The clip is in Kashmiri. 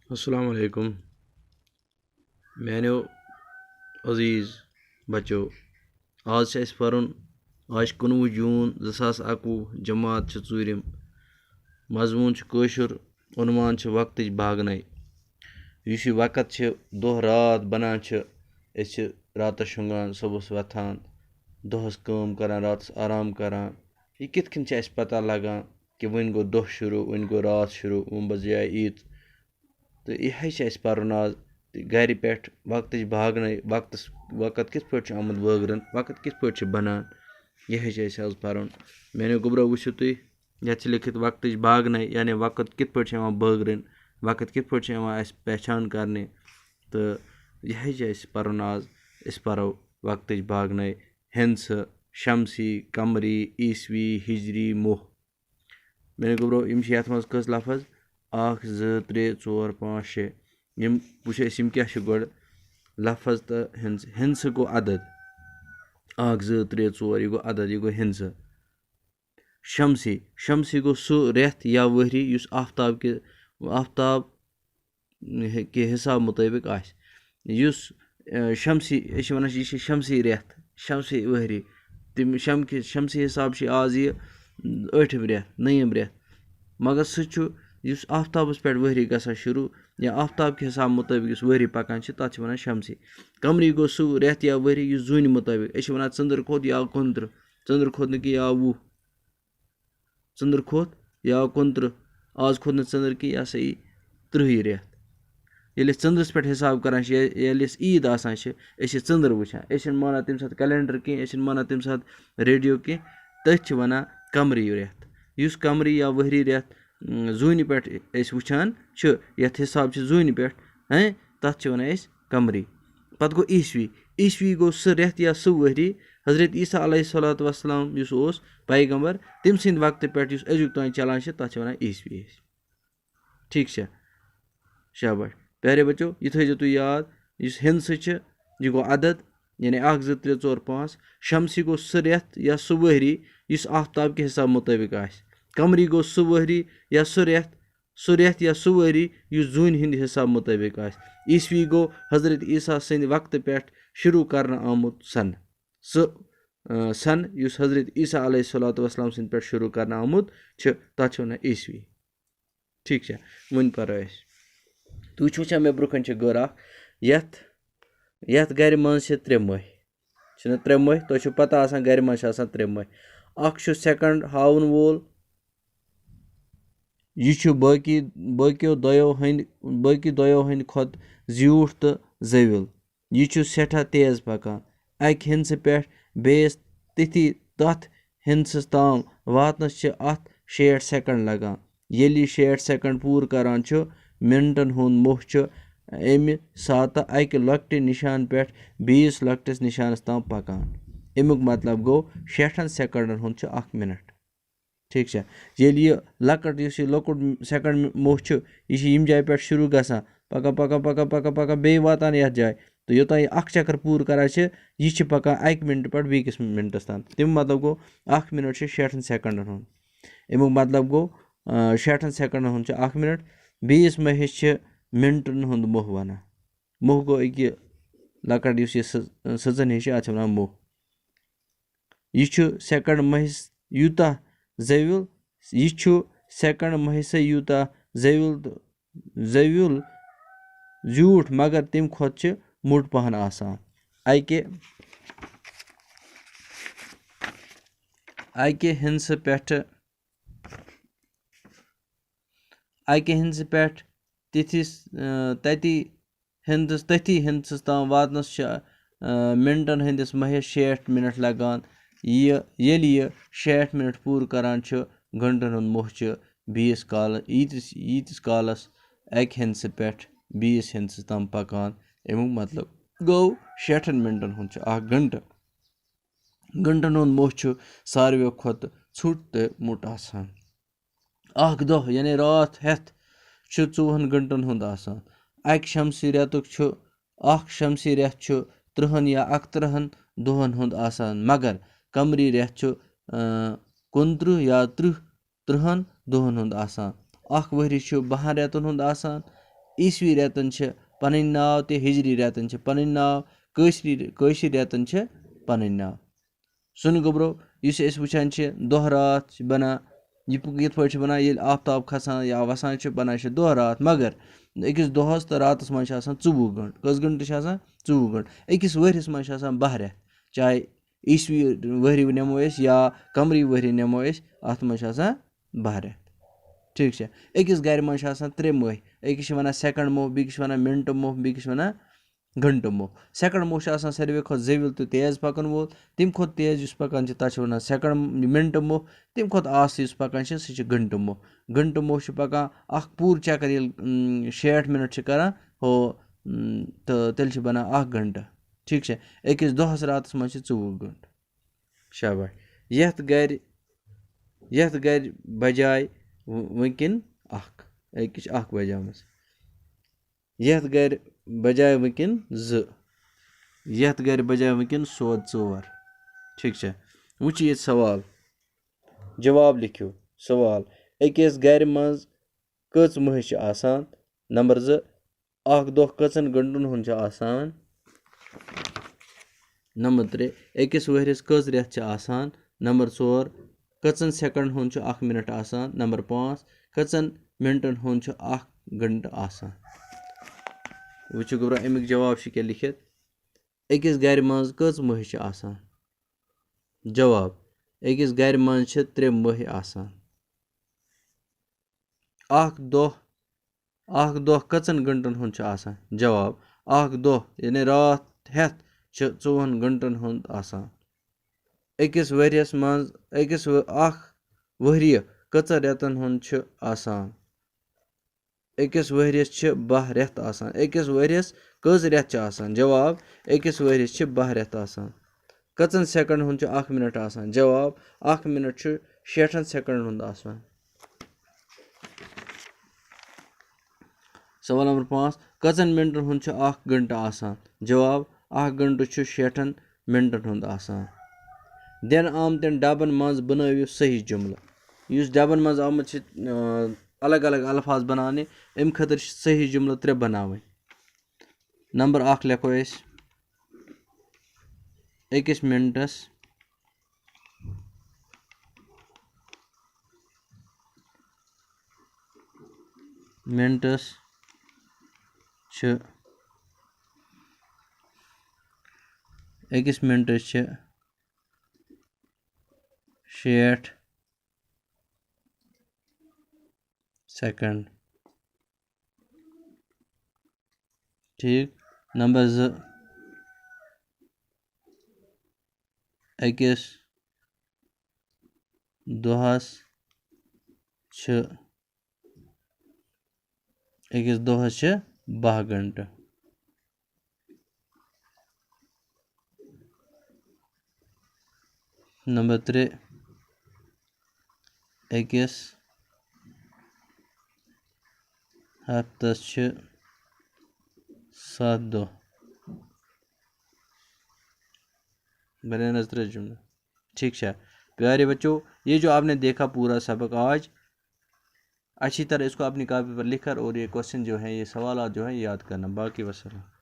अस्सलाम वालेकुम मेनो अजीज़ बच्चो आज से पर्न आज 19 जून 2021 जमात ूरम मजमून कोशुर उनवान वक्त भागन इस वक्त दह रात बनान रात शुंगान सुबह वथान दहस काम करान रात आराम करान यह कित पता लगान कि वन गो दह शुरू वन गो रात शुरू वन बज ईद तो यह पर्न आज घर पे वक्त भागन वक्त कित पे आमुत वगरन वक्त कित पे बनान यह आज पर्न मैंने गुब्रो वो तुम ये लिखित वक्त भागन यानी वक्त कित पे बगरन वक्त कित पे पहचान करने तो यह पर्न आज परो वक्त भागन हिंस शमसी कमरी ईसवी हिजरी मोह मैंने गुब्रो ये कस लफज 1 2 3 4 5 6 वो क्या गो लफज तो हिंस गो अदद 1 2 3 4 यह गो अदद यह गो हिंस शमसी गो सू रेत या वहरी आफ्ताब के हिसाब मुताबिक शमसी यह शमसी रेत शमसी वहरी तम शमसी हिसाब आज यह 8 रेत 9 रेत मगर सह आफ्ताबस पे वहरी गसान शुरू या आफ्ताब के हिसाब मुताबिक वहरी पकान तथ वन शमसी कमरी गो सू रेत या वहरी जून मुताबिक वन चंद्र खोत या 29 चंद्र खोत कि या 20 चंद्र खोत या 29 आज खोत न चंद्र कि यह 30 रेत ये चंद्रस पे हिसाब करान ईद आसान चंद्र वुचान माना तम सात कैलेंडर कह माना तम सात रेडियो कह तथ वन कमरी रेत इस कमरी या वहरी रेत जून पे वुचान ये हिसाब जून पे तथ वन कमरी पत गो ईसवी गो सह रेत या सह वहरी हजरत ईसा अलैहिस्सलातु वस्सलाम पैगंबर तम सद वक्त पे अजुक तान चलान तथ वन ईसवी ठीक शाबाश प्यारे बच्चों यह थो तुम याद हिंस यह गो अदद यानी 1 2 3 4 5 शमसी गो सह रेत या सह वहरी आफ्ताब के हिसाब मुताबिक कमरी गो सह वहरी या सह रेत या सह वहरी जून हिंद हिसाब मुताबिक ईसवी गो हजरत ईसा सद वक्त पे शुरू कर आमुत सन सन हजरत ईसा अलैहिस्सलातु वस्सलाम सद पे शुरू कर आमुत तथ वन ईसवी ठीक वन पर तुम वुचान मे ब्रोकन गर यथ गर मज 3 मह 3 मह तुम पता गर मज 3 मह अख सेकंड हावन वोल यह बाकियों दयो हंद खोत ज्यूठ तो जविल यह सठा तेज पकान अक हिंस पे बेस तथ हिंसस ताम वातनस अत 60 सेकंड लगान ये 60 सेकंड पूर करान मिनटन हुंद मोह अमि सात अक लकट निशान पे 20 लकटिस निशानस ताम पकान अमुक मतलब गो 60 सेकंडन हुंद 1 मिनट ठीक ये लकट लकुट सेकंड मोह यह यम जाय पे शुरू गसान पका पका पका पका पका बे वातान यथ जाय तो योत यह 1 चक्कर पूर करान यह पकान 1 मिनट पे बीस मिनटस तान तम मतलब गो 1 मिनट 60 सेकंडन हुंद अमुक मतलब गो 60 सेकंडन हुंद 1 मिनट 20 महिस मिनटन हुंद मोह वन मोह गो अ लकट सजन हिश अत वन मोह यह सेकंड महिस यूता जविल यह सेकंड महिस यूता जविल ज्यूठ मगर तम खोत मुट पहन आसान अकि हिंस पे तथी हिंदस ताम वातनस मिनटन हंदिस महिस 60 मिनट लगान ये 60 मिनट पूर करान घंटन हुंद मोह 20 काल यीतिस कालस अक हिंस पे 20 हिंस ताम पकान अमुक मतलब गो 60 मिनटन हुंद 1 घंटन हुंद मोह सारवे खोत छुट तो मुट आसान 1 दह यानी रात हेथ 24 घंटन हुंद आसान अक शमसी रेतुक 30 या 31 दोहन हुंद आसान मगर कमरी रेत 29 या 30 दोहन हुंद आसान अख वहरी 12 रेतन हुंद आसान ईस्वी रेतन पन्न नाव तो हिजरी रेतन पन्न नाव कशीर रेतन पन्न नाव सुन गोबरो इस वुचान दह रात बना यिथ पे बना ये आफ्ताब खसान या वसान बना दह रात मगर अकिस दोहस तो रातस मज 24 घंटे कस घंटे 24 घंटे अकिस वहरिस मज 12 रेत चाहे ईस्वी वहरी नमो या कमरी वहरी नमो अत मज 12 रेत ठीक है अकिस गर मज 3 मोह अकिस वन सेकंड मोह बीस वन मिनट मोह बीस वन घंटो मोह सेकंड मोह सारे खुद जविल तो तेज पकन वोल तम खुद तेज पकान तथा वन सेकंड मिनट मोह तम खुद आस पकान सह घंटो मोह पकान पूर चक्कर ये 60 मिनट कर हो तो तेल बना 1 घंटा ठीक है अकिस दोहस रात मज 24 घंटे शाबाश यथ गर बजाय वंकिन अकिस बजाम यथ गर बजाय वंकिन 2 यथ गर बजाय वंकिन सोद 4 ठीक है वुच ये सवाल जवाब लिखियो सवाल अकिस गर मज कच मह आसान नंबर 2 अख दोह कचन घंटन हुंद आसान नंबर 3 अकिस वहरिस कच रेत आसान नंबर 4 कचन सेकंड हुंद 1 मिनट आसान नंबर 5 कचन मिनटन हुंद 1 घंटा आसान वुचु गोबरा अमिक जवाब क्या लिखित अकिस गर मज कच मह आसान जवाब अकिस गर मज 3 मह आसान अख दोह कचन घंटन हुंद आसान जवाब अख दोह यानी रात हेथ 24 घंटन हुंद आसान अकिस वहरियस मज अकिस अख वहरी कचन रेतन हुंद आसान अकिस वहरियस 12 रेत आसान अकिस वहरियस कज रेत आसान जवाब अकिस वहरियस 12 रेत आसान कचन सेकंड हुंद 1 मिनट आसान जवाब 1 मिनट 60 सेकंड हुंद आसान सवाल नंबर 5 कचन मिनटन हुंद 1 घंटा आसान जवाब 1 घंटा 60 मिनटन हुंद आसान दिन आमतन डबन मज बनावियो सही जुमला इस डबन मज आमत अलग अलग अल्फाज बनाने अम खतर सही जुमला 3 बनावे नंबर 1 लिखो अकिस मिनटस अकिस मिनटस 60 सेकंड ठीक नंबर 2 अकिस दोहस अकिस दोहस 12 घंटा नंबर 3 अकिस हफ्तस 7 दो बने नजर जुमला ठीक है प्यारे बच्चों ये जो आपने देखा पूरा सबक आज अच्छी तरह इसको अपनी कॉपी पर लिखकर और ये क्वेश्चन जो है ये सवाल जो है याद करना बाकी वसल्लम।